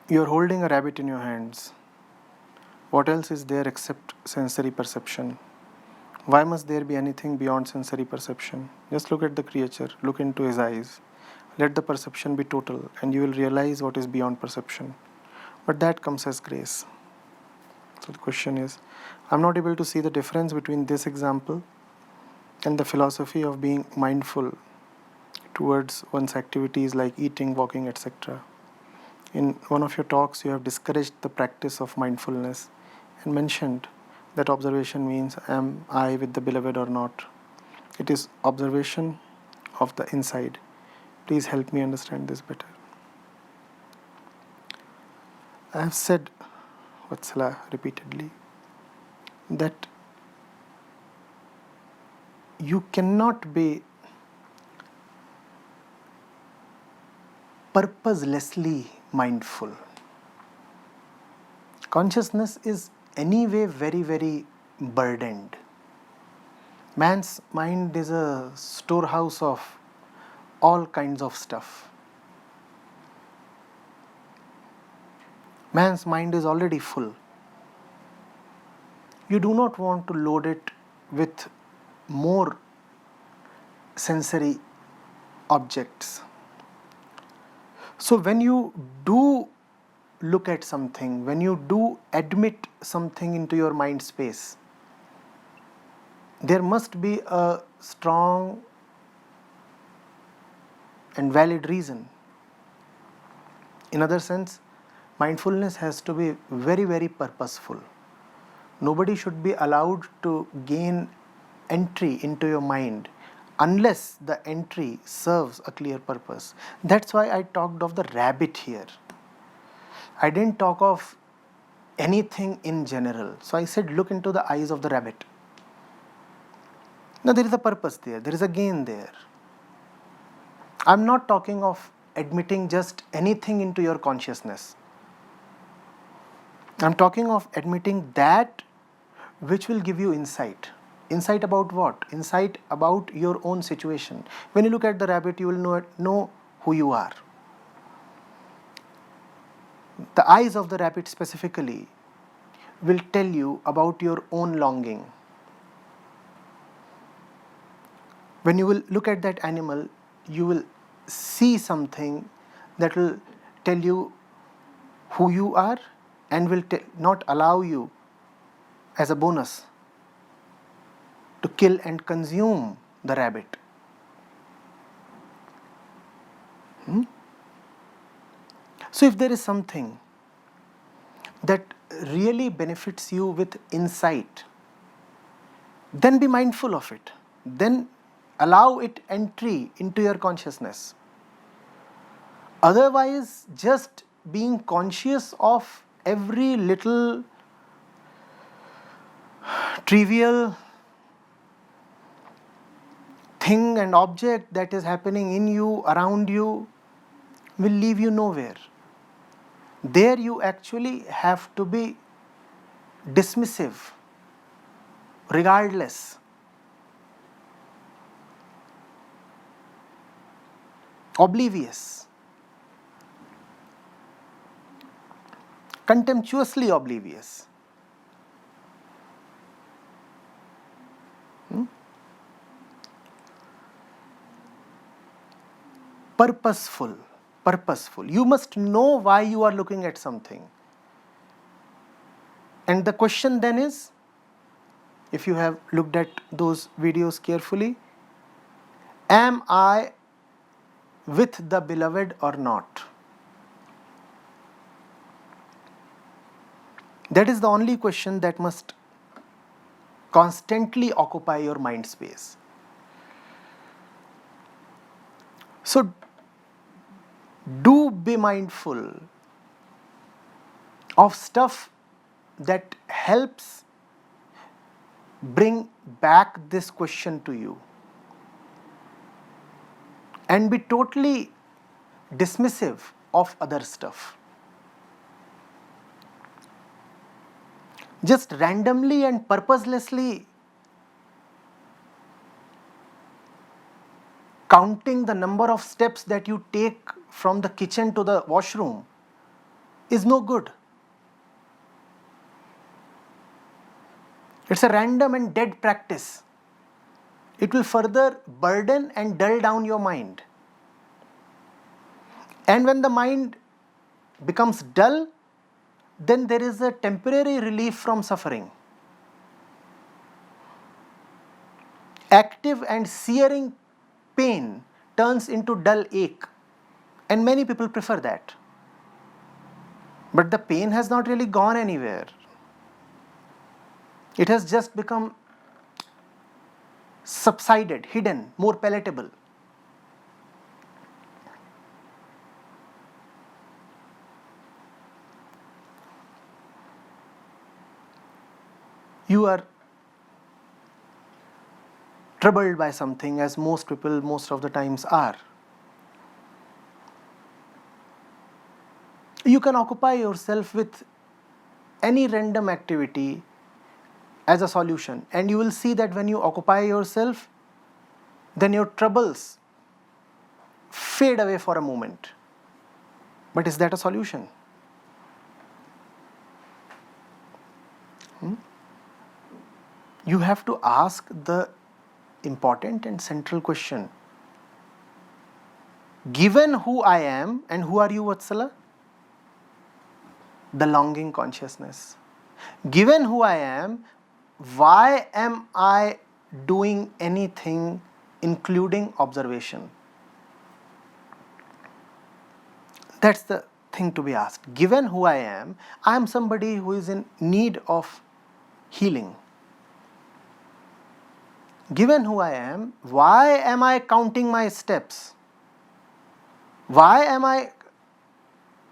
You're holding a rabbit in your hands. What else is there except sensory perception? Why must there be anything beyond sensory perception? Just look at the creature, look into his eyes. Let the perception be total, and you will realize what is beyond perception. But that comes as grace. So the question is, I'm not able to see the difference between this example and the philosophy of being mindful towards one's activities like eating, walking, etc. In one of your talks, you have discouraged the practice of mindfulness and mentioned that observation means am I with the beloved or not? It is observation of the inside. Please help me understand this better. I have said, Vatsala, repeatedly, that you cannot be purposelessly mindful. Consciousness is anyway very, very burdened. Man's mind is a storehouse of all kinds of stuff. Man's mind is already full. You do not want to load it with more sensory objects. So when you do look at something, when you do admit something into your mind space, there must be a strong and valid reason. In other sense, mindfulness has to be very, very purposeful. Nobody should be allowed to gain entry into your mind unless the entry serves a clear purpose. That's why I talked of the rabbit here. I didn't talk of anything in general. So I said, look into the eyes of the rabbit. Now there is a purpose there, there is a gain there. I'm not talking of admitting just anything into your consciousness. I'm talking of admitting that which will give you insight. Insight about what? Insight about your own situation. When you look at the rabbit, you will know who you are. The eyes of the rabbit specifically will tell you about your own longing. When you will look at that animal, you will see something that will tell you who you are and will not allow you as a bonus to kill and consume the rabbit. So if there is something that really benefits you with insight, then be mindful of it. Then allow it entry into your consciousness. Otherwise, just being conscious of every little trivial thing and object that is happening in you, around you, will leave you nowhere. There you actually have to be dismissive, regardless, oblivious, contemptuously oblivious. Purposeful. You must know why you are looking at something. And the question then is, if you have looked at those videos carefully, am I with the beloved or not? That is the only question that must constantly occupy your mind space. So, do be mindful of stuff that helps bring back this question to you, and be totally dismissive of other stuff. Just randomly and purposelessly counting the number of steps that you take from the kitchen to the washroom is no good. It's a random and dead practice. It will further burden and dull down your mind. And when the mind becomes dull, then there is a temporary relief from suffering. Active and searing pain turns into dull ache, and many people prefer that. But the pain has not really gone anywhere. It has just become subsided, hidden, more palatable. You are troubled by something, as most people most of the times are. You can occupy yourself with any random activity as a solution, and you will see that when you occupy yourself, then your troubles fade away for a moment. But is that a solution? You have to ask the important and central question. Given who I am, and who are you, Vatsala? The longing consciousness. Given who I am, why am I doing anything, including observation? That's the thing to be asked. Given who I am somebody who is in need of healing. Given who I am, why am I counting my steps? Why am I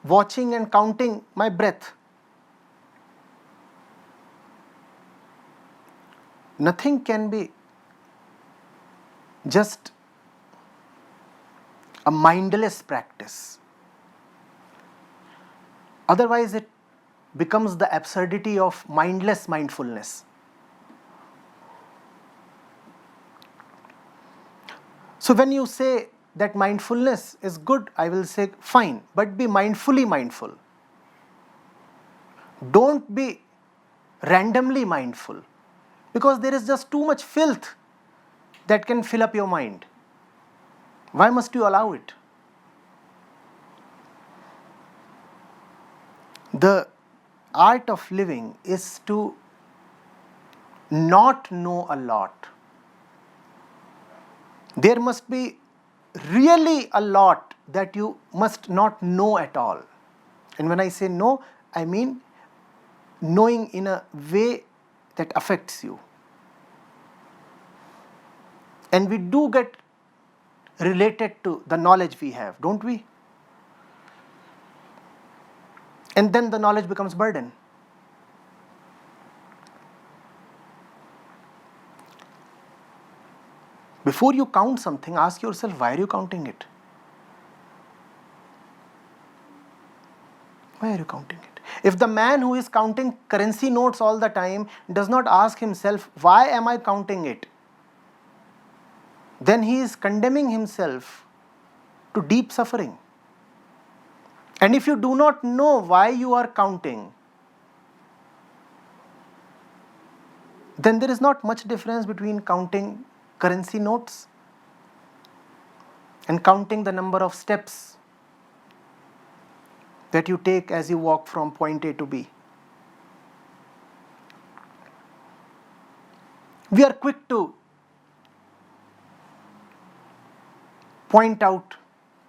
watching and counting my breath? Nothing can be just a mindless practice. Otherwise, it becomes the absurdity of mindless mindfulness. So when you say that mindfulness is good, I will say fine, but be mindfully mindful. Don't be randomly mindful, because there is just too much filth that can fill up your mind. Why must you allow it? The art of living is to not know a lot. There must be really a lot that you must not know at all. And when I say know, I mean knowing in a way that affects you. And we do get related to the knowledge we have, don't we? And then the knowledge becomes burden. Before you count something, ask yourself, why are you counting it? Why are you counting it? If the man who is counting currency notes all the time does not ask himself, why am I counting it? Then he is condemning himself to deep suffering. And if you do not know why you are counting, then there is not much difference between counting currency notes and counting the number of steps that you take as you walk from point A to B. We are quick to point out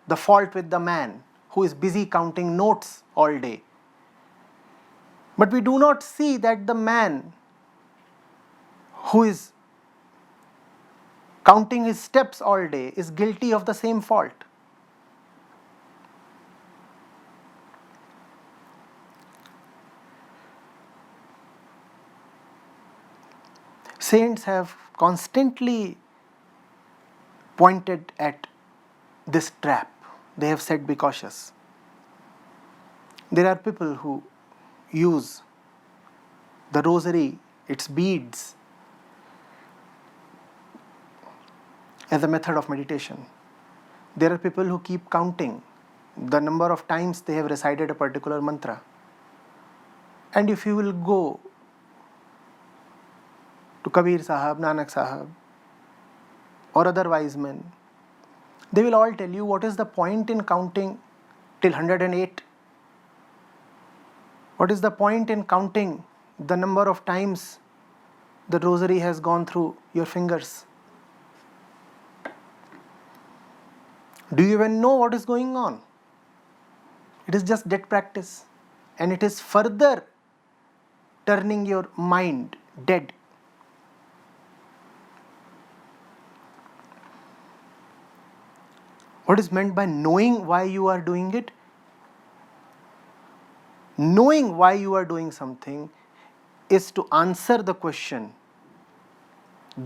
the fault with the man who is busy counting notes all day. But we do not see that the man who is counting his steps all day is guilty of the same fault. Saints have constantly pointed at this trap. They have said, be cautious. There are people who use the rosary, its beads, as a method of meditation. There are people who keep counting the number of times they have recited a particular mantra. And if you will go to Kabir Sahab, Nanak Sahab, or other wise men, they will all tell you what is the point in counting till 108. What is the point in counting the number of times the rosary has gone through your fingers? Do you even know what is going on? It is just dead practice, and it is further turning your mind dead. What is meant by knowing why you are doing it? Knowing why you are doing something is to answer the question,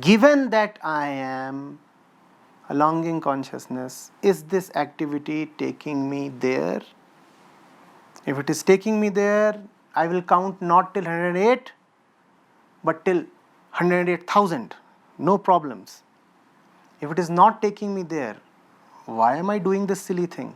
given that I am a longing consciousness, is this activity taking me there? If it is taking me there, I will count not till 108, but till 108,000. No problems. If it is not taking me there, why am I doing this silly thing?